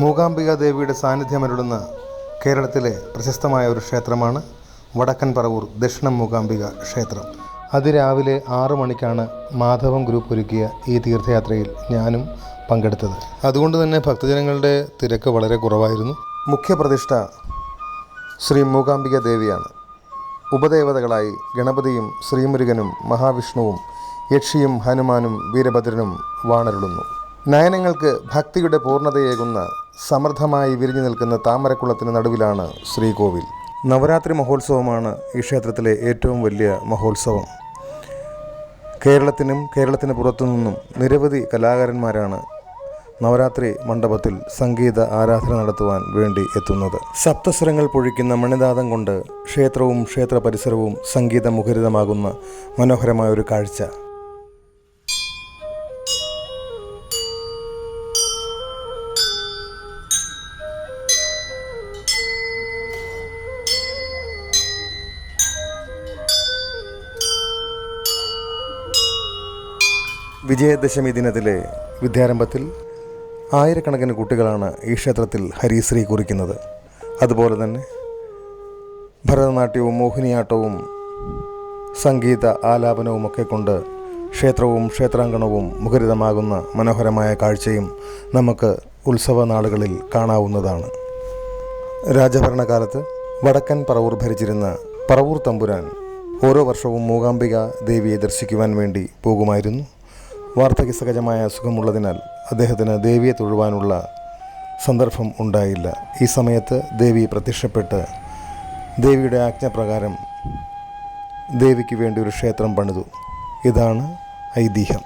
മൂകാംബിക ദേവിയുടെ സാന്നിധ്യമരുളുന്ന കേരളത്തിലെ പ്രശസ്തമായ ഒരു ക്ഷേത്രമാണ് വടക്കൻ പറവൂർ ദക്ഷിണം മൂകാംബിക ക്ഷേത്രം. അതിരാവിലെ 6 മണിക്കാണ് മാധവം ഗ്രൂപ്പ് ഒരുക്കിയ ഈ തീർത്ഥയാത്രയിൽ ഞാനും പങ്കെടുത്തത്. അതുകൊണ്ട് തന്നെ ഭക്തജനങ്ങളുടെ തിരക്ക് വളരെ കുറവായിരുന്നു. മുഖ്യപ്രതിഷ്ഠ ശ്രീ മൂകാംബിക ദേവിയാണ്. ഉപദേവതകളായി ഗണപതിയും ശ്രീമുരുകനും മഹാവിഷ്ണുവും യക്ഷിയും ഹനുമാനും വീരഭദ്രനും വാണരുളുന്നു. നയനങ്ങൾക്ക് ഭക്തിയുടെ പൂർണ്ണതയേകുന്ന സമൃദ്ധമായി വിരിഞ്ഞു നിൽക്കുന്ന താമരക്കുളത്തിന് നടുവിലാണ് ശ്രീകോവിൽ. നവരാത്രി മഹോത്സവമാണ് ഈ ക്ഷേത്രത്തിലെ ഏറ്റവും വലിയ മഹോത്സവം. കേരളത്തിന് പുറത്തുനിന്നും നിരവധി കലാകാരന്മാരാണ് നവരാത്രി മണ്ഡപത്തിൽ സംഗീത ആരാധന നടത്തുവാൻ വേണ്ടി എത്തുന്നത്. സപ്തസ്വരങ്ങൾ പൊഴിക്കുന്ന മണിനാദം കൊണ്ട് ക്ഷേത്രവും ക്ഷേത്ര പരിസരവും സംഗീതമുഖരിതമാകുന്ന മനോഹരമായൊരു കാഴ്ച. വിജയദശമി ദിനത്തിലെ വിദ്യാരംഭത്തിൽ ആയിരക്കണക്കിന് കുട്ടികളാണ് ഈ ക്ഷേത്രത്തിൽ ഹരിശ്രീ കുറിക്കുന്നത്. അതുപോലെ തന്നെ ഭരതനാട്യവും മോഹിനിയാട്ടവും സംഗീത ആലാപനവുമൊക്കെ കൊണ്ട് ക്ഷേത്രവും ക്ഷേത്രാങ്കണവും മുഖരിതമാകുന്ന മനോഹരമായ കാഴ്ചയും നമുക്ക് ഉത്സവ നാളുകളിൽ കാണാവുന്നതാണ്. രാജഭരണകാലത്ത് വടക്കൻ പറവൂർ ഭരിച്ചിരുന്ന പറവൂർ തമ്പുരാൻ ഓരോ വർഷവും മൂകാംബിക ദേവിയെ ദർശിക്കുവാൻ വേണ്ടി പോകുമായിരുന്നു. വാർദ്ധക്യ സഹജമായ അസുഖമുള്ളതിനാൽ അദ്ദേഹത്തിന് ദേവിയെ തൊഴുവാനുള്ള സന്ദർഭം ഉണ്ടായില്ല. ഈ സമയത്ത് ദേവി പ്രത്യക്ഷപ്പെട്ട് ദേവിയുടെ ആജ്ഞപ്രകാരം ദേവിക്ക് വേണ്ടി ഒരു ക്ഷേത്രം പണിതു. ഇതാണ് ഐതിഹ്യം.